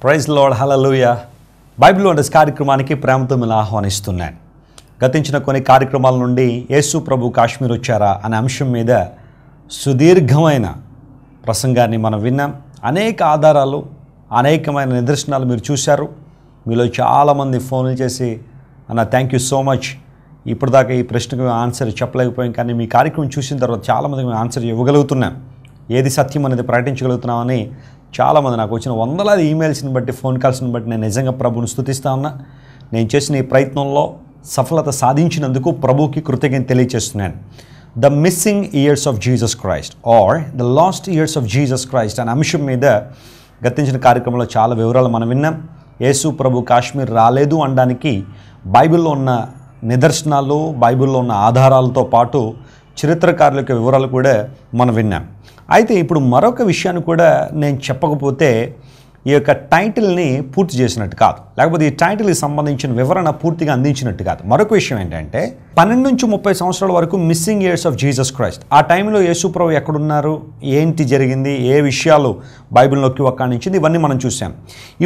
Praise lord, హల్లెలూయా. Bible wonders కార్యక్రమానికి ప్రేమతో మిమ్మల్ని ఆహ్వానిస్తున్నాను. గతించిన కొన్ని కార్యక్రమాల నుండి యేసు ప్రభు కాశ్మీర్ వచ్చారా అనే అంశం మీద సుదీర్ఘమైన ప్రసంగాన్ని మనం విన్నాం. అనేక ఆధారాలు, అనేకమైన నిదర్శనాలు మీరు చూశారు. మీలో చాలామంది ఫోన్లు చేసి అన్న థ్యాంక్ యూ సో మచ్, ఇప్పటిదాకా ఈ ప్రశ్నకు ఆన్సర్ చెప్పలేకపోయాం, కానీ మీ కార్యక్రమం చూసిన తర్వాత చాలామందికి మేము ఆన్సర్ ఇవ్వగలుగుతున్నాం, ఏది సత్యం అనేది ప్రకటించగలుగుతున్నామని చాలామంది నాకు వచ్చిన వందలాది ఈమెయిల్స్ని బట్టి, ఫోన్ కాల్స్ని బట్టి నేను నిజంగా ప్రభువుని స్తుతిస్తా ఉన్నా. నేను చేసిన ఈ ప్రయత్నంలో సఫలత సాధించినందుకు ప్రభువుకి కృతజ్ఞత తెలియజేస్తున్నాను. The missing years of Jesus Christ or the lost years of Jesus Christ అనే అంశం మీద గతించిన కార్యక్రమంలో చాలా వివరాలు మనం విన్నాం. యేసు ప్రభు కాశ్మీర్ రాలేదు అనడానికి బైబిల్లో ఉన్న నిదర్శనాలు, బైబిల్లో ఉన్న ఆధారాలతో పాటు చరిత్రకారుల యొక్క వివరాలు కూడా మనం విన్నాం. అయితే ఇప్పుడు మరొక విషయాన్ని కూడా నేను చెప్పకపోతే ఈ యొక్క టైటిల్ని పూర్తి చేసినట్టు కాదు, లేకపోతే ఈ టైటిల్కి సంబంధించిన వివరణ పూర్తిగా అందించినట్టు కాదు. మరొక విషయం ఏంటంటే 12 నుంచి 30 సంవత్సరాల వరకు missing years of Jesus Christ. ఆ టైంలో యేసు ప్రభు ఎక్కడున్నారు, ఏంటి జరిగింది, ఏ విషయాలు బైబిల్లోకి వక్కాణించింది, ఇవన్నీ మనం చూసాం.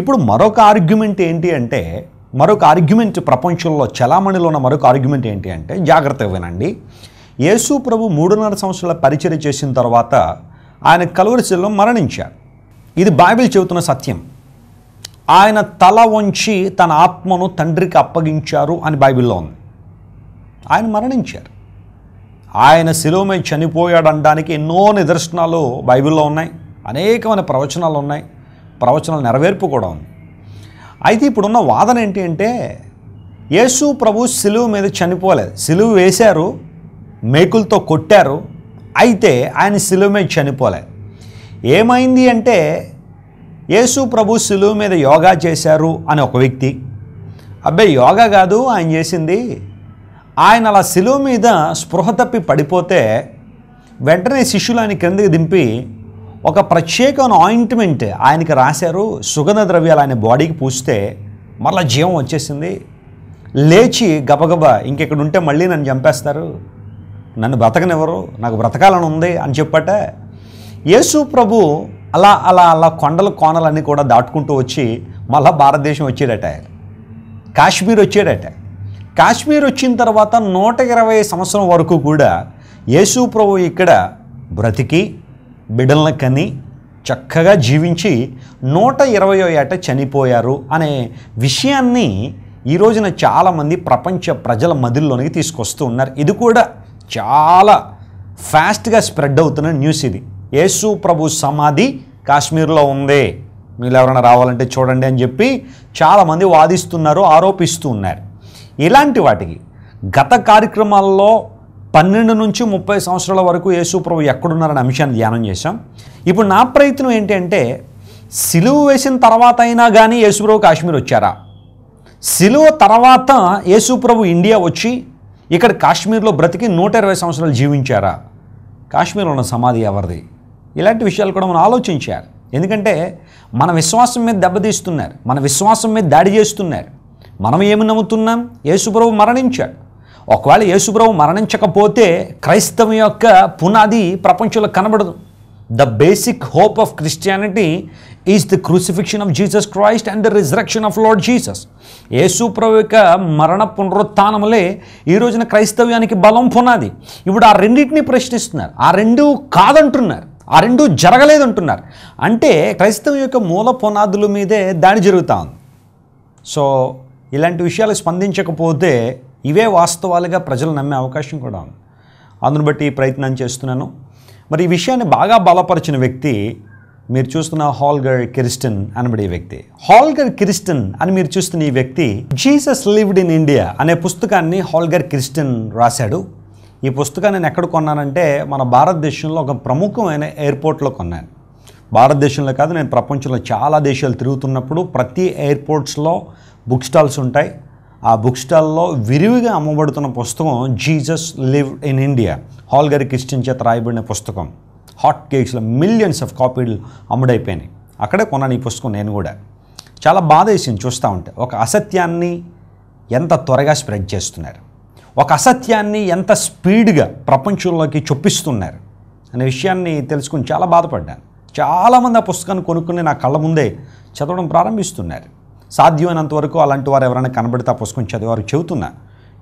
ఇప్పుడు మరొక ఆర్గ్యుమెంట్ ఏంటి అంటే, మరొక ఆర్గ్యుమెంట్ ప్రపంచంలో చలామణిలో ఉన్న మరొక ఆర్గ్యుమెంట్ ఏంటి అంటే, జాగ్రత్తగా వినండి. యేసు ప్రభు 3.5 సంవత్సరాల పరిచర్య చేసిన తర్వాత ఆయన కలువరి శిలువలో మరణించారు. ఇది బైబిల్ చెబుతున్న సత్యం. ఆయన తల వంచి తన ఆత్మను తండ్రికి అప్పగించారు అని బైబిల్లో ఉంది. ఆయన మరణించారు. ఆయన శిలువ మీద చనిపోయాడు అనడానికి ఎన్నో నిదర్శనాలు బైబిల్లో ఉన్నాయి, అనేకమైన ప్రవచనాలు ఉన్నాయి, ప్రవచనాల నెరవేర్పు కూడా ఉంది. అయితే ఇప్పుడున్న వాదన ఏంటి అంటే, యేసు ప్రభు శిలువ మీద చనిపోలేదు, శిలువ వేశారు, మేకులతో కొట్టారు, అయితే ఆయన శిలువ మీద చనిపోలేదు. ఏమైంది అంటే, యేసు ప్రభు శిలువ మీద యోగా చేశారు అని ఒక వ్యక్తి, అబ్బాయి యోగా కాదు ఆయన చేసింది, ఆయన అలా శిలువ మీద స్పృహ తప్పి పడిపోతే వెంటనే శిష్యులు ఆయన క్రిందకి దింపి ఒక ప్రత్యేకమైన ఆయింట్మెంట్ ఆయనకి రాశారు, సుగంధ ద్రవ్యాలు ఆయన బాడీకి పూస్తే మళ్ళీ జీవం వచ్చేసింది, లేచి గబగబా ఇంకెక్కడ ఉంటే మళ్ళీ నన్ను చంపేస్తారు, నన్ను బ్రతకనివ్వరు, నాకు బ్రతకాలని ఉంది అని చెప్పట. యేసు ప్రభు అలా అలా అలా కొండలు కోనలన్నీ కూడా దాటుకుంటూ వచ్చి మళ్ళా భారతదేశం వచ్చాడట, కాశ్మీర్ వచ్చాడట. కాశ్మీర్ వచ్చిన తర్వాత 120 సంవత్సరం వరకు కూడా యేసు ప్రభు ఇక్కడ బ్రతికి బిడ్డలను కని చక్కగా జీవించి 120వ ఏట చనిపోయారు అనే విషయాన్ని ఈ రోజున చాలామంది ప్రపంచ ప్రజల మధ్యలోనికి తీసుకొస్తూ ఉన్నారు. ఇది కూడా చాలా ఫాస్ట్గా స్ప్రెడ్ అవుతున్న న్యూస్ ఇది. యేసు ప్రభు సమాధి కాశ్మీర్లో ఉంది, మీరు ఎవరైనా రావాలంటే చూడండి అని చెప్పి చాలామంది వాదిస్తున్నారు, ఆరోపిస్తూ ఉన్నారు. ఇలాంటి వాటికి గత కార్యక్రమాల్లో 12 నుంచి 30 సంవత్సరాల వరకు యేసు ప్రభు ఎక్కడున్నారనే అంశాన్ని ధ్యానం చేశాం. ఇప్పుడు నా ప్రయత్నం ఏంటి అంటే, సిలువ వేసిన తర్వాత అయినా కానీ యేసు ప్రభు కాశ్మీర్ వచ్చారా, సిలువ తర్వాత యేసు ప్రభు ఇండియా వచ్చి ఇక్కడ కాశ్మీర్లో బ్రతికి 120 సంవత్సరాలు జీవించారా, కాశ్మీర్లో ఉన్న సమాధి ఎవరిది, ఇలాంటి విషయాలు కూడా మనం ఆలోచించాలి. ఎందుకంటే మన విశ్వాసం మీద దెబ్బతీస్తున్నారు, మన విశ్వాసం మీద దాడి చేస్తున్నారు. మనం ఏమి నమ్ముతున్నాం, యేసుప్రభు మరణించాడు. ఒకవేళ యేసుప్రభు మరణించకపోతే క్రైస్తవం యొక్క పునాది ప్రపంచంలో కనబడదు. The basic hope of Christianity is the crucifixion of Jesus Christ and the resurrection of Lord Jesus. Yesu ప్రభు యొక్క మరణ పునరుత్థానములే ఈ రోజున క్రైస్తవ్యానికి బలం పునాది. ఇప్పుడు ఆ రెండింటిని ప్రశ్నిస్తున్నారు, ఆ రెండు కాదంటున్నారు, ఆ రెండు జరగలేదంటున్నారు. అంటే క్రైస్తవం యొక్క మూల పునాదుల మీదే దాడి జరుగుతూ ఉంది. సో ఇలాంటి విషయాలు స్పందించకపోతే ఇవే వాస్తవాలుగా ప్రజలు నమ్మే అవకాశం కూడా ఉంది. అందును బట్టి ఈ ప్రయత్నం చేస్తున్నాను. మరి ఈ విషయాన్ని బాగా బలపరిచిన వ్యక్తి మీరు చూస్తున్న హాల్గర్ కిర్స్టన్ అనబడే వ్యక్తి. హాల్గర్ కిర్స్టన్ అని మీరు చూస్తున్న ఈ వ్యక్తి జీసస్ లివ్డ్ ఇన్ ఇండియా అనే పుస్తకాన్ని హాల్గర్ కిర్స్టన్ రాశాడు. ఈ పుస్తకాన్ని నేను ఎక్కడ కొన్నానంటే, మన భారతదేశంలో ఒక ప్రముఖమైన ఎయిర్పోర్ట్లో కొన్నాను. భారతదేశంలో కాదు, నేను ప్రపంచంలో చాలా దేశాలు తిరుగుతున్నప్పుడు ప్రతి ఎయిర్పోర్ట్స్లో బుక్ స్టాల్స్ ఉంటాయి. ఆ బుక్ స్టాల్లో విరివిగా అమ్మబడుతున్న పుస్తకం Jesus lived in India, Holger Kersten చేత రాయబడిన పుస్తకం. హాట్ కేక్స్లో మిలియన్స్ ఆఫ్ కాపీలు అమ్ముడైపోయినాయి. అక్కడే కొన్నాను ఈ పుస్తకం. నేను కూడా చాలా బాధ వేసింది చూస్తూ ఉంటే, ఒక అసత్యాన్ని ఎంత త్వరగా స్ప్రెడ్ చేస్తున్నారు, ఒక అసత్యాన్ని ఎంత స్పీడ్గా ప్రపంచంలోకి చొప్పిస్తున్నారు అనే విషయాన్ని తెలుసుకుని చాలా బాధపడ్డాను. చాలామంది ఆ పుస్తకాన్ని కొనుక్కుని నా కళ్ళ ముందే చదవడం ప్రారంభిస్తున్నారు. సాధ్యమైనంత వరకు అలాంటి వారు ఎవరైనా కనబడితే ఆ పుస్తకం చదివారు చెబుతున్నా,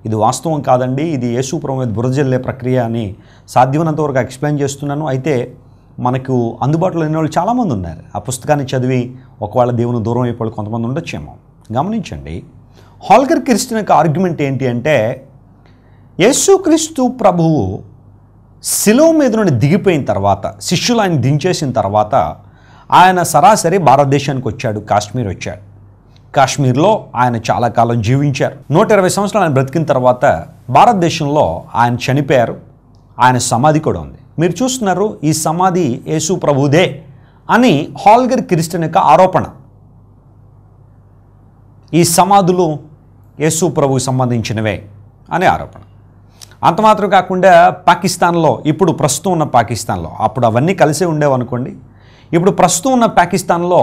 ఇది వాస్తవం కాదండి, ఇది యేసు ప్రభు మీద బురజల్లే ప్రక్రియ అని సాధ్యమైనంత వరకు ఎక్స్ప్లెయిన్ చేస్తున్నాను. అయితే మనకు అందుబాటులో లేని వాళ్ళు చాలామంది ఉన్నారు. ఆ పుస్తకాన్ని చదివి ఒకవేళ దేవుని దూరం అయిపోయి కొంతమంది ఉండొచ్చేమో. గమనించండి, హాల్గర్ క్రిస్టియన్ యొక్క ఆర్గ్యుమెంట్ ఏంటి అంటే, యేసుక్రీస్తు ప్రభువు శిలువ మీద నుండి దిగిపోయిన తర్వాత, శిష్యులు ఆయన దించేసిన తర్వాత ఆయన సరాసరి భారతదేశానికి వచ్చాడు, కాశ్మీర్ వచ్చాడు. కాశ్మీర్లో ఆయన చాలా కాలం జీవించారు. 120 సంవత్సరాలు ఆయన బ్రతికిన తర్వాత భారతదేశంలో ఆయన చనిపోయారు. ఆయన సమాధి కూడా ఉంది. మీరు చూస్తున్నారు, ఈ సమాధి యేసు ప్రభుదే అని హాల్గర్ క్రిస్టియన్ యొక్క ఆరోపణ. ఈ సమాధులు యేసు ప్రభుకు సంబంధించినవే అనే ఆరోపణ. అంత మాత్రం కాకుండా పాకిస్తాన్లో, ఇప్పుడు ప్రస్తుతం ఉన్న పాకిస్తాన్లో, అప్పుడు అవన్నీ కలిసే ఉండేవనుకోండి, ఇప్పుడు ప్రస్తుతం ఉన్న పాకిస్తాన్లో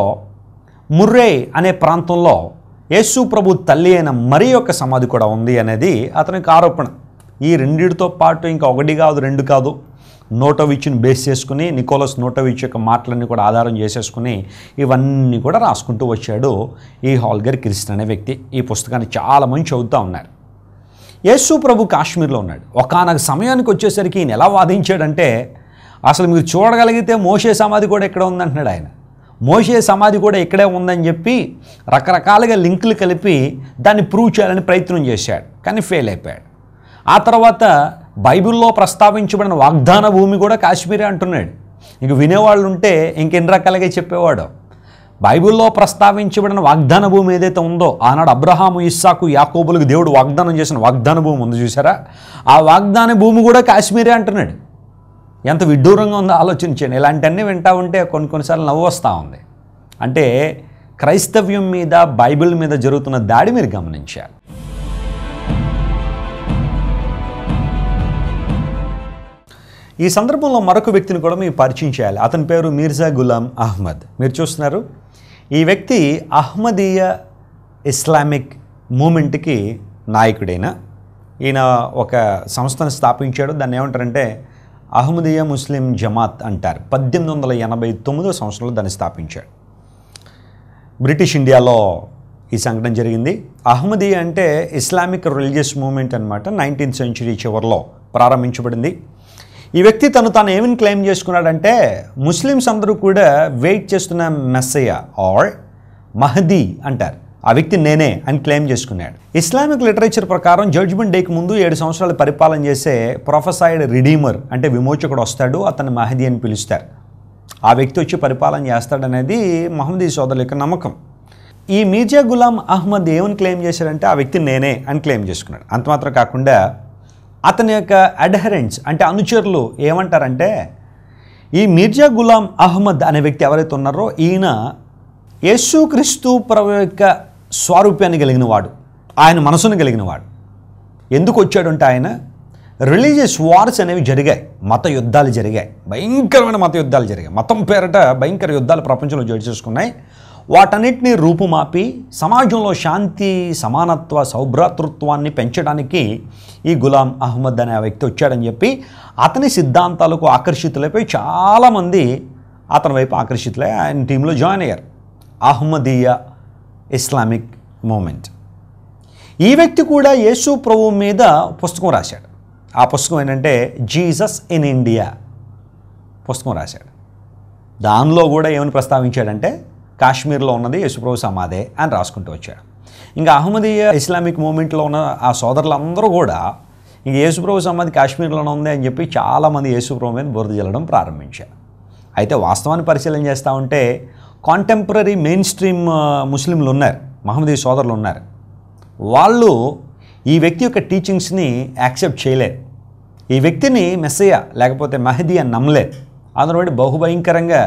ముర్రే అనే ప్రాంతంలో యేసు ప్రభు తల్లి అయిన మరి యొక్క సమాధి కూడా ఉంది అనేది అతనికి ఆరోపణ. ఈ రెండిటితో పాటు ఇంకా ఒకటి కాదు, రెండు కాదు, నోటోవిచ్ని బేస్ చేసుకుని, నికోలస్ నోటోవిచ్ యొక్క మాటలన్నీ కూడా ఆధారం చేసేసుకుని ఇవన్నీ కూడా రాసుకుంటూ వచ్చాడు ఈ హాల్గర్ క్రిస్టియన్ అనే వ్యక్తి. ఈ పుస్తకాన్ని చాలామంది చదువుతూ ఉన్నారు. యేసు ప్రభు కాశ్మీర్లో ఉన్నాడు. ఒకానొక సమయానికి వచ్చేసరికి ఈయన ఎలా వాదించాడంటే, అసలు మీరు చూడగలిగితే మోషే సమాధి కూడా ఇక్కడ ఉందంటున్నాడు ఆయన. మోషే సమాధి కూడా ఇక్కడే ఉందని చెప్పి రకరకాలుగా లింకులు కలిపి దాన్ని ప్రూవ్ చేయాలని ప్రయత్నం చేశాడు, కానీ ఫెయిల్ అయిపోయాడు. ఆ తర్వాత బైబిల్లో ప్రస్తావించబడిన వాగ్దాన భూమి కూడా కాశ్మీరే అంటున్నాడు. ఇంక వినేవాళ్ళు ఉంటే ఇంకెన్ని రకాలుగా చెప్పేవాడు. బైబిల్లో ప్రస్తావించబడిన వాగ్దాన భూమి ఏదైతే ఉందో, ఆనాడు అబ్రహాము, ఇస్సాకు, యాకోబులకు దేవుడు వాగ్దానం చేసిన వాగ్దాన భూమి ఉంది చూసారా, ఆ వాగ్దాన భూమి కూడా కాశ్మీరే అంటున్నాడు. ఎంత విడ్డూరంగా ఉందో ఆలోచించండి. ఇలాంటివన్నీ వింటా ఉంటే కొన్నిసార్లు నవ్వు వస్తూ ఉంది. అంటే క్రైస్తవ్యం మీద, బైబిల్ మీద జరుగుతున్న దాడి మీరు గమనించాలి. ఈ సందర్భంలో మరొక వ్యక్తిని కూడా మీరు పరిచయం చేయాలి. అతని పేరు మీర్జా గులాం అహ్మద్. మీరు చూస్తున్నారు, ఈ వ్యక్తి అహ్మదీయ ఇస్లామిక్ మూమెంట్కి నాయకుడైన ఈయన ఒక సంస్థను స్థాపించాడు. దాన్ని ఏమంటారంటే అహ్మదీయ ముస్లిం జమాత్ అంటారు. 1889 సంవత్సరంలో దాన్ని స్థాపించాడు. బ్రిటిష్ ఇండియాలో ఈ సంఘటన జరిగింది. అహ్మదీయ అంటే ఇస్లామిక్ రిలీజియస్ మూమెంట్ అనమాట. 19th సెంచరీ చివరిలో ప్రారంభించబడింది. ఈ వ్యక్తి తాను ఏమని క్లెయిమ్ చేసుకున్నాడంటే, ముస్లిమ్స్ అందరూ కూడా వెయిట్ చేస్తున్న మెస్సయ్య ఆర్ మహదీ అంటారు, ఆ వ్యక్తి నేనే అని క్లెయిమ్ చేసుకున్నాడు. ఇస్లామిక్ లిటరేచర్ ప్రకారం జడ్జ్మెంట్ డేకి ముందు 7 సంవత్సరాలు పరిపాలన చేసే ప్రొఫెసైడ్ రిడీమర్ అంటే విమోచకుడు వస్తాడు, అతన్ని మహదీ అని పిలుస్తారు. ఆ వ్యక్తి వచ్చి పరిపాలన చేస్తాడనేది మహమ్మదీ సోదరుల యొక్క నమ్మకం. ఈ మీర్జా గులాం అహ్మద్ ఏమని క్లెయిమ్ చేశాడంటే, ఆ వ్యక్తి నేనే అని క్లెయిమ్ చేసుకున్నాడు. అంత మాత్రం కాకుండా అతని యొక్క అడ్హరెంట్స్ అంటే అనుచరులు ఏమంటారంటే, ఈ మీర్జా గులాం అహ్మద్ అనే వ్యక్తి ఎవరైతే ఉన్నారో ఈయన యేసుక్రీస్తు ప్రభు యొక్క స్వరూపాన్ని కలిగిన వాడు, ఆయన మనసును కలిగిన వాడు. ఎందుకు వచ్చాడంటే, ఆయన రిలీజియస్ వార్స్ అనేవి జరిగాయి, మత యుద్ధాలు జరిగాయి, భయంకరమైన మత యుద్ధాలు జరిగాయి. మతం పేరట భయంకర యుద్ధాలు ప్రపంచంలో జోడి చేసుకున్నాయి. వాటన్నిటిని రూపుమాపి సమాజంలో శాంతి, సమానత్వ, సౌభ్రాతృత్వాన్ని పెంచడానికి ఈ గులాం అహ్మద్ అనే వ్యక్తి వచ్చాడని చెప్పి అతని సిద్ధాంతాలకు ఆకర్షితులైపోయి చాలామంది అతని వైపు ఆకర్షితులై ఆయన టీంలో జాయిన్ అయ్యారు. Ahmadiyya Islamic movement. ఈ వ్యక్తి కూడా యేసు ప్రభువు మీద పుస్తకం రాశాడు. ఆ పుస్తకం ఏంటంటే జీసస్ ఇన్ ఇండియా పుస్తకం రాశాడు. దానిలో కూడా ఏమని ప్రస్తావించాడంటే, కాశ్మీర్లో ఉన్నది యేసుప్రభు సమాధే అని రాసుకుంటూ వచ్చాడు. ఇంకా అహ్మదీయ ఇస్లామిక్ మూమెంట్లో ఉన్న ఆ సోదరులందరూ కూడా ఇంక యేసుప్రభు సమాధి కాశ్మీర్లోనే ఉంది అని చెప్పి చాలామంది యేసుప్రభు మీద బురద జల్లడం ప్రారంభించారు. అయితే వాస్తవాన్ని పరిశీలన చేస్తూ ఉంటే కాంటెంపరీ మెయిన్ స్ట్రీమ్ ముస్లింలు ఉన్నారు, మహమ్మదీ సోదరులు ఉన్నారు. వాళ్ళు ఈ వ్యక్తి యొక్క టీచింగ్స్ని యాక్సెప్ట్ చేయలేరు. ఈ వ్యక్తిని మెస్సయ్య లేకపోతే మహదీ అని నమ్మలేదు. అందులో బహుభయంకరంగా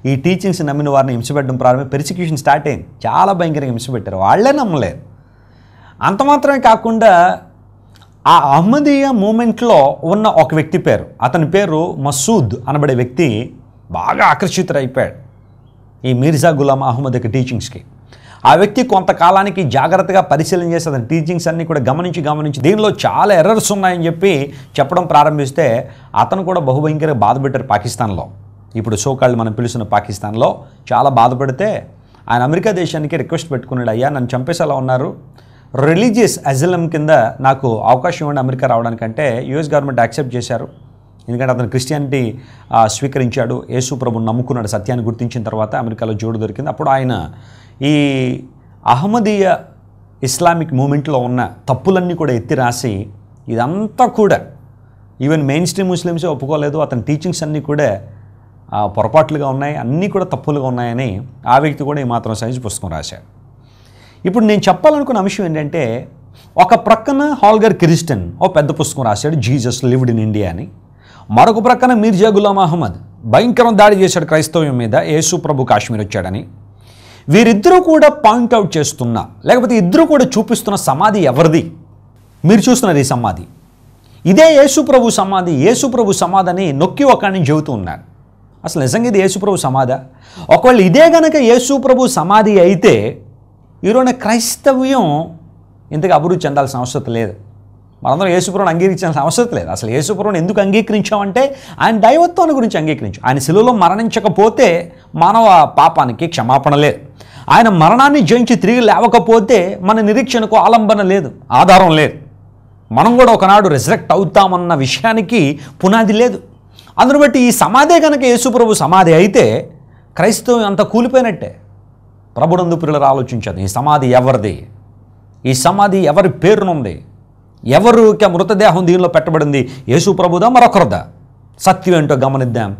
ఈ టీచింగ్స్ నమ్మిన వారిని హింసపెట్టడం ప్రారంభం, పెర్సిక్యూషన్ స్టార్ట్ అయింది. చాలా భయంకరంగా హింసపెట్టారు, వాళ్ళే నమ్మలేదు. అంత మాత్రమే కాకుండా ఆ అహ్మదీయ మూమెంట్లో ఉన్న ఒక వ్యక్తి పేరు, అతని పేరు మసూద్ అనబడే వ్యక్తి బాగా ఆకర్షితుడైపోయాడు ఈ మీర్జా గులాం అహ్మద్ యొక్క టీచింగ్స్కి. ఆ వ్యక్తి కొంతకాలానికి జాగ్రత్తగా పరిశీలన చేసి అతని టీచింగ్స్ అన్నీ కూడా గమనించి దీనిలో చాలా ఎర్రర్స్ ఉన్నాయని చెప్పి చెప్పడం ప్రారంభిస్తే అతను కూడా బహుభయంకరంగా బాధపెట్టారు పాకిస్తాన్లో. ఇప్పుడు సోకాళ్ళు మనం పిలుస్తున్న పాకిస్తాన్లో చాలా బాధపడితే ఆయన అమెరికా దేశానికి రిక్వెస్ట్ పెట్టుకున్నాడు, అయ్యా నన్ను చంపేసేలా ఉన్నారు, రిలీజియస్ అజైలం కింద నాకు అవకాశం ఇవ్వండి అమెరికా రావడానికంటే యుఎస్ గవర్నమెంట్ యాక్సెప్ట్ చేశారు. ఎందుకంటే అతను క్రిస్టియానిటీ స్వీకరించాడు, యేసు ప్రభుని నమ్ముకున్నాడు. సత్యాన్ని గుర్తించిన తర్వాత అమెరికాలో జోడు దొరికింది. అప్పుడు ఆయన ఈ అహ్మదీయ ఇస్లామిక్ మూమెంట్లో ఉన్న తప్పులన్నీ కూడా ఎత్తి రాసి, ఇదంతా కూడా ఈవెన్ మెయిన్ స్ట్రీమ్ ముస్లిమ్సే ఒప్పుకోలేదు, అతని టీచింగ్స్ అన్నీ కూడా పొరపాట్లుగా ఉన్నాయి, అన్నీ కూడా తప్పులుగా ఉన్నాయని ఆ వ్యక్తి కూడా ఈ మాత్రం సైజు పుస్తకం రాశాడు. ఇప్పుడు నేను చెప్పాలనుకున్న అంశం ఏంటంటే, ఒక ప్రక్కన హాల్గర్ కిరిస్టన్ ఓ పెద్ద పుస్తకం రాశాడు, జీసస్ లివ్డ్ ఇన్ ఇండియా అని. మరొక ప్రక్కన మీర్జా గులాం అహ్మద్ భయంకరం దాడి చేశాడు క్రైస్తవ్యం మీద, యేసు ప్రభు కాశ్మీర్ వచ్చాడని. వీరిద్దరూ కూడా పాయింట్అవుట్ చేస్తున్నా, లేకపోతే ఇద్దరు కూడా చూపిస్తున్న సమాధి ఎవరిది? మీరు చూస్తున్నారు ఈ సమాధి, ఇదే యేసు ప్రభు సమాధి. యేసు ప్రభు సమాధి అని నొక్కి ఒకరిని చెబుతూ ఉన్నారు. అసలు నిజంగా ఇది యేసు ప్రభు సమాధా? ఒకవేళ ఇదే గనక యేసు ప్రభు సమాధి అయితే ఈరోజు క్రైస్తవ్యం ఇంతగా అభివృద్ధి చెందాల్సిన అవసరం లేదు. మనందరం యేసుప్రభుని అంగీకరించాల్సిన అవసరం లేదు. అసలు యేసుప్రభుని ఎందుకు అంగీకరించామంటే ఆయన దైవత్వాన్ని గురించి అంగీకరించాం. ఆయన శిలువలో మరణించకపోతే మానవ పాపానికి క్షమాపణ లేదు. ఆయన మరణాన్ని జయించి తిరిగి లేవకపోతే మన నిరీక్షణకు ఆలంబన లేదు, ఆధారం లేదు. మనం కూడా ఒకనాడు రిజరెక్ట్ అవుతామన్న విషయానికి పునాది లేదు. అందును బట్టి ఈ సమాధే కనుక యేసుప్రభు సమాధి అయితే క్రైస్తవం అంతా కూలిపోయినట్టే. ప్రభునందు ప్రియులారా ఆలోచించదు, ఈ సమాధి ఎవరిది? ఈ సమాధి ఎవరి పేరునుంది? ఎవరికి మృతదేహం దీనిలో పెట్టబడింది? యేసు ప్రభుదా మరొకరుదా? సత్యం ఏంటో గమనిద్దాం.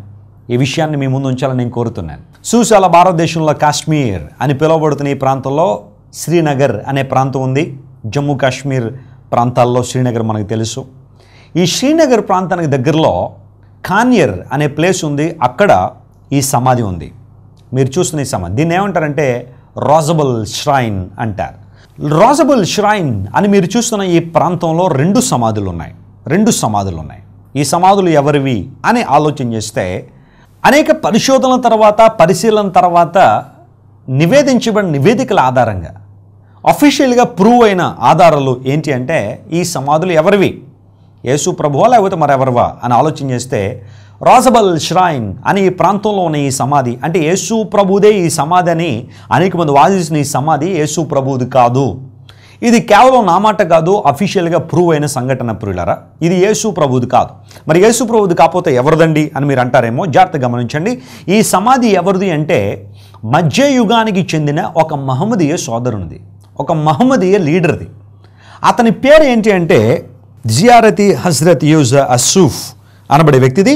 ఈ విషయాన్ని మీ ముందు ఉంచాలని నేను కోరుతున్నాను. సుశాల భారతదేశంలో కాశ్మీర్ అని పిలువబడుతున్న ఈ ప్రాంతంలో శ్రీనగర్ అనే ప్రాంతం ఉంది. జమ్మూ కాశ్మీర్ ప్రాంతాల్లో శ్రీనగర్ మనకు తెలుసు. ఈ శ్రీనగర్ ప్రాంతానికి దగ్గరలో ఖాన్యర్ అనే ప్లేస్ ఉంది, అక్కడ ఈ సమాధి ఉంది. మీరు చూస్తున్న ఈ సమాధి, దీన్ని ఏమంటారంటే రోజబుల్ ష్రైన్ అంటారు. రోజబుల్ ష్రైన్ అని మీరు చూస్తున్న ఈ ప్రాంతంలో రెండు సమాధులు ఉన్నాయి. ఈ సమాధులు ఎవరివి అని ఆలోచన చేస్తే అనేక పరిశోధనల తర్వాత, పరిశీలన తర్వాత నివేదించబడిన నివేదికల ఆధారంగా అఫీషియల్గా ప్రూవ్ అయిన ఆధారాలు ఏంటి అంటే, ఈ సమాధులు ఎవరివి? యేసు ప్రభువా లేకపోతే మరెవరివా అని ఆలోచన చేస్తే రోజబుల్ ష్రైన్ అని ఈ ప్రాంతంలో ఉన్న ఈ సమాధి అంటే యేసు ప్రభుదే ఈ సమాధి అని అనేక మంది వాదిస్తున్న ఈ సమాధి యేసు ప్రభుది కాదు. ఇది కేవలం నా మాట కాదు, అఫీషియల్గా ప్రూవ్ అయిన సంఘటన ప్రియులారా. ఇది యేసు ప్రభుది కాదు. మరి యేసు ప్రభుది కాకపోతే ఎవరిదండి అని మీరు అంటారేమో. జాగ్రత్తగా గమనించండి. ఈ సమాధి ఎవరిది అంటే మధ్యయుగానికి చెందిన ఒక మహమ్మదీయ సోదరునిది, ఒక మహమ్మదీయ లీడర్ది. అతని పేరు ఏంటి అంటే జియారతి హజ్రత్ యూస్ అస్సూఫ్ అనబడే వ్యక్తిది.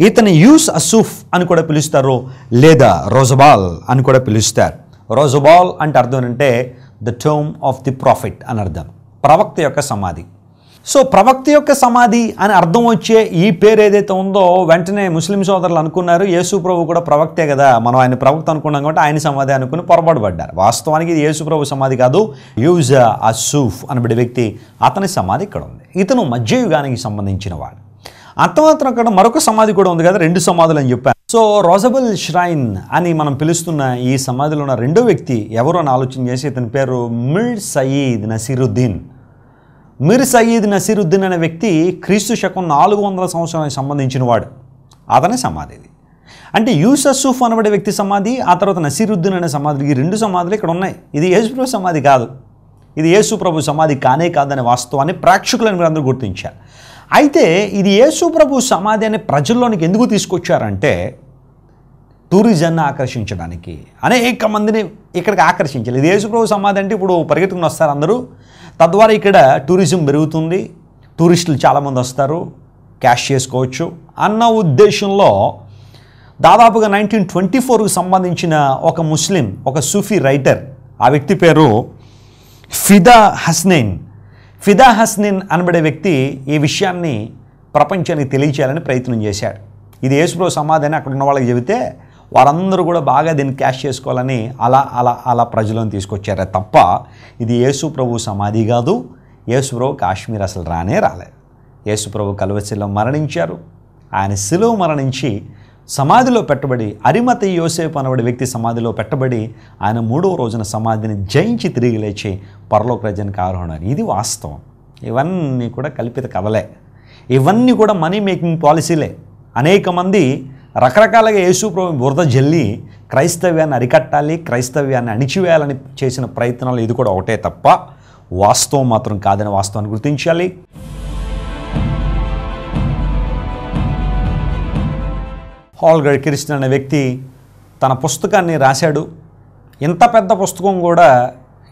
ఇతని యూస్ అస్సూఫ్ అని కూడా పిలుస్తారు, లేదా రోజబాల్ అని కూడా పిలుస్తారు. రోజబాల్ అంటే అర్థం అంటే the tome of the profit అని అర్థం, ప్రవక్త యొక్క సమాధి. సో ప్రవక్త యొక్క సమాధి అని అర్థం వచ్చే ఈ పేరు ఏదైతే ఉందో, వెంటనే ముస్లిం సోదరులు అనుకున్నారు యేసు ప్రభు కూడా ప్రవక్తే కదా, మనం ఆయన ప్రవక్త అనుకున్నాం కాబట్టి ఆయన సమాధి అనుకుని పొరపాటు పడ్డారు. వాస్తవానికి ఇది యేసు ప్రభు సమాధి కాదు, యూజ్ అస్సూఫ్ అనబడే వ్యక్తి, అతని సమాధి ఇక్కడ ఉంది. ఇతను మధ్యయుగానికి సంబంధించిన వాడు. అంతమాత్రం అక్కడ మరొక సమాధి కూడా ఉంది కదా, రెండు సమాధులు అని చెప్పాను. సో రోజబుల్ ష్రైన్ అని మనం పిలుస్తున్న ఈ సమాధిలో ఉన్న రెండో వ్యక్తి ఎవరు అని ఆలోచన చేసి, ఇతని పేరు మిర్ సయీద్ నసీరుద్దీన్. మిర్ సయీద్ నసీరుద్దీన్ అనే వ్యక్తి క్రీస్తు శకం 400 సంవత్సరానికి సంబంధించిన వాడు. అతని సమాధి ఇది. అంటే యూసఫ్ అనబడే వ్యక్తి సమాధి, ఆ తర్వాత నసీరుద్దీన్ అనే సమాధి, ఈ రెండు సమాధులు ఇక్కడ ఉన్నాయి. ఇది యేసు ప్రభు సమాధి కాదు, ఇది యేసు ప్రభు సమాధి కానే కాదనే వాస్తవాన్ని ప్రేక్షకులను మీరు అందరూ గుర్తించారు. అయితే ఇది యేసు ప్రభు సమాధి అనే ప్రజల్లోనికి ఎందుకు తీసుకొచ్చారంటే టూరిజాన్ని ఆకర్షించడానికి, అనేక మందిని ఇక్కడికి ఆకర్షించాలి. ఇది యేసు ప్రభు సమాధి అంటే ఇప్పుడు పరిగెత్తుకుని వస్తారు అందరూ, తద్వారా ఇక్కడ టూరిజం పెరుగుతుంది, టూరిస్టులు చాలామంది వస్తారు, క్యాష్ చేసుకోవచ్చు అన్న ఉద్దేశంలో దాదాపుగా 1924కు సంబంధించిన ఒక ముస్లిం, ఒక సూఫీ రైటర్, ఆ వ్యక్తి పేరు ఫిదా హస్నైన్ అనబడే వ్యక్తి ఈ విషయాన్ని ప్రపంచానికి తెలియచేయాలని ప్రయత్నం చేశాడు. ఇది యేసు ప్రభు సమాధి అని అక్కడ ఉన్న వాళ్ళకి చెబితే వారందరూ కూడా బాగా దీన్ని క్యాష్ చేసుకోవాలని అలా ప్రజలను తీసుకొచ్చారే తప్ప ఇది యేసు ప్రభు సమాధి కాదు. యేసు ప్రభు కాశ్మీర్ అసలు రాలేదు. యేసు ప్రభు కలువరిలో మరణించారు. ఆయన శిలువ మరణించి సమాధిలో పెట్టబడి, అరిమతయి యోసేపు అనబడే వ్యక్తి సమాధిలో పెట్టబడి, ఆయన 3వ రోజున సమాధిని జయించి తిరిగి లేచి పరలోక రాజ్యానికి ఆరోహణారు. ఇది వాస్తవం. ఇవన్నీ కూడా కల్పిత కథలే, ఇవన్నీ కూడా మనీ మేకింగ్ పాలసీలే. అనేక మంది రకరకాలుగా యేసు ప్రభు బురద జల్లి క్రైస్తవ్యాన్ని అరికట్టాలి, క్రైస్తవ్యాన్ని అణిచివేయాలని చేసిన ప్రయత్నాలు ఇది కూడా ఒకటే తప్ప వాస్తవం మాత్రం కాదని వాస్తవాన్ని గుర్తించాలి. హాల్గర్ క్రిస్టియన్ అనే వ్యక్తి తన పుస్తకాన్ని రాశాడు. ఇంత పెద్ద పుస్తకం కూడా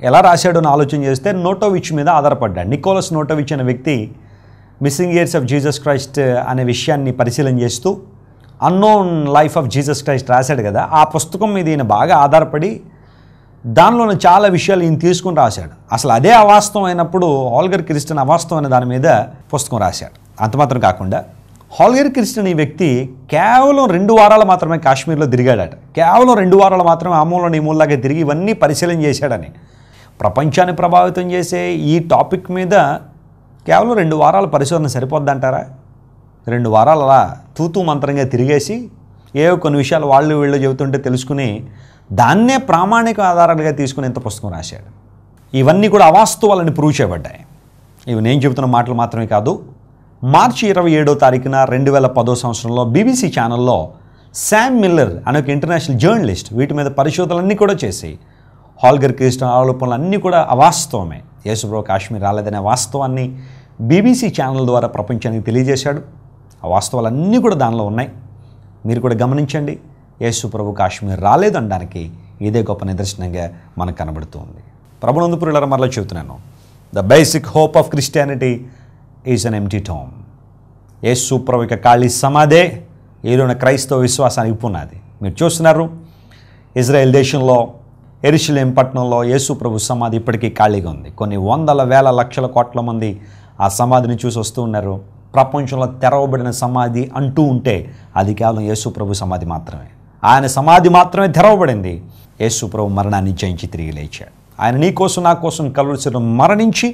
ఎలా రాశాడో అని ఆలోచన చేస్తే నోటోవిచ్ మీద ఆధారపడ్డాడు. నికోలస్ నోటోవిచ్ అనే వ్యక్తి missing years of Jesus Christ అనే విషయాన్ని పరిశీలన చేస్తూ unknown life of Jesus Christ రాశాడు కదా, ఆ పుస్తకం మీద ఈయన బాగా ఆధారపడి దానిలోని చాలా విషయాలు ఈయన తీసుకుని రాశాడు. అసలు అదే అవాస్తవం అయినప్పుడు హాల్గర్ క్రిస్టియన్ అవాస్తవం అనే దాని మీద పుస్తకం రాశాడు. అంత మాత్రం కాకుండా హాల్గర్ క్రిస్టియన్ ఈ వ్యక్తి కేవలం 2 వారాలు మాత్రమే కాశ్మీర్లో తిరిగాడట. కేవలం 2 వారాలు మాత్రమే ఆ మూల ఈ మూలలాగా తిరిగి ఇవన్నీ పరిశీలన చేశాడని. ప్రపంచాన్ని ప్రభావితం చేసే ఈ టాపిక్ మీద కేవలం 2 వారాల పరిశోధన సరిపోద్దంటారా? 2 వారాలు అలా తూతూ మంత్రంగా తిరిగేసి ఏవో కొన్ని విషయాలు వాళ్ళు వీళ్ళు చెబుతుంటే తెలుసుకుని దాన్నే ప్రామాణిక ఆధారాలుగా తీసుకుని ఇంత పుస్తకం రాశాడు. ఇవన్నీ కూడా అవాస్తవాలని ప్రూవ్ చేయబడ్డాయి. ఇవి నేను చెబుతున్న మాటలు మాత్రమే కాదు. మార్చి 27వ తారీఖున 2010 సంవత్సరంలో BBC ఛానల్లో శామ్ మిల్లర్ అనే ఒక ఇంటర్నేషనల్ జర్నలిస్ట్ వీటి మీద పరిశోధనలన్నీ కూడా చేసి హాల్గర్ క్రిస్టియన్ ఆరోపణలు అన్నీ కూడా అవాస్తవమే, యేసుప్రభు కాశ్మీర్ రాలేదనే వాస్తవాన్ని BBC ఛానల్ ద్వారా ప్రపంచానికి తెలియజేశాడు. ఆ వాస్తవాలన్నీ కూడా దానిలో ఉన్నాయి. మీరు కూడా గమనించండి. యేసుప్రభు కాశ్మీర్ రాలేదు అనడానికి ఇదే గొప్ప నిదర్శనంగా మనకు కనబడుతుంది. ప్రభునందు ప్రియులారా, మరలా చెబుతున్నాను, the basic hope of Christianity is an empty tome. యేసుప్రభు యొక్క ఖాళీ సమాధే ఈరోజు క్రైస్తవ విశ్వాసానికి పునాది. మీరు చూస్తున్నారు, ఇజ్రాయెల్ దేశంలో యెరూషలేం పట్టణంలో యేసుప్రభు సమాధి ఇప్పటికీ ఖాళీగా ఉంది. కొన్ని వందల వేల లక్షల కోట్ల మంది ఆ సమాధిని చూసి వస్తూ ఉన్నారు. ప్రపంచంలో తెరవబడిన సమాధి అంటూ ఉంటే అది కేవలం యేసుప్రభు సమాధి మాత్రమే. ఆయన సమాధి మాత్రమే తెరవబడింది. యేసుప్రభు మరణాన్ని జయించి తిరిగి లేచాడు. ఆయన నీ కోసం నా కోసం కలువరిలో మరణించి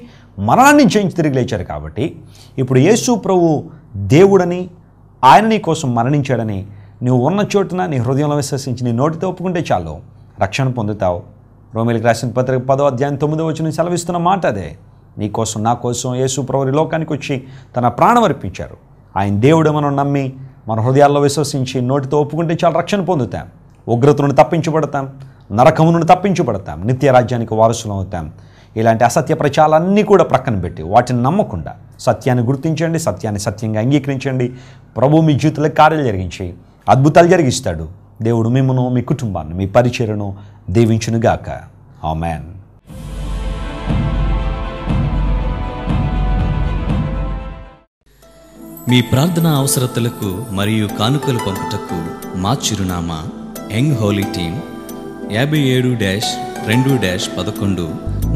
మరణాన్ని జయించి తిరిగి లేచాడు. కాబట్టి ఇప్పుడు యేసుప్రభు దేవుడని, ఆయన నీ కోసం మరణించాడని నువ్వు ఉన్న చోటున నీ హృదయంలో విశ్వసించి నీ నోటితో ఒప్పుకుంటే చాలు, రక్షణ పొందుతావు. రోమీయులకు రాసిన పత్రిక 10వ అధ్యాయం 9వ వచనం సెలవిస్తున్న మాట అదే. నీ కోసం నా కోసం యేసుప్రభు లోకానికి వచ్చి తన ప్రాణం అర్పించారు. ఆయన దేవుడు మనం నమ్మి మన హృదయాల్లో విశ్వసించి నోటితో ఒప్పుకుంటే చాలా రక్షణ పొందుతాం. ఉగ్రత నుండి తప్పించబడతాం, నరకము నుండి తప్పించబడతాం, నిత్య రాజ్యానికి వారసులం అవుతాం. ఇలాంటి అసత్య ప్రచారాలన్నీ కూడా ప్రక్కన పెట్టి వాటిని నమ్మకుండా సత్యాన్ని గుర్తించండి, సత్యాన్ని సత్యంగా అంగీకరించండి. ప్రభు మీ జీవితంలో కార్యాలు జరిగించి అద్భుతాలు జరిగిస్తాడు. దేవుడు మిమ్మను, మీ కుటుంబాన్ని, మీ పరిచర్యను దీవించునుగాక. ఆమేన్. మీ ప్రార్థన అవసరతలకు మరియు కానుకలు పంపుటకు మా చిరునామా యంగ్ హోలీ టీమ్, 57-2-11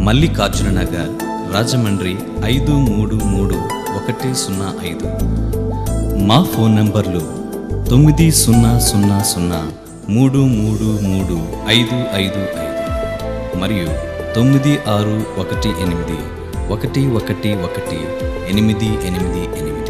మల్లికార్జున నగర్, రాజమండ్రి 533105. మా ఫోన్ నంబర్లు 9000333555 మరియు 9618111188.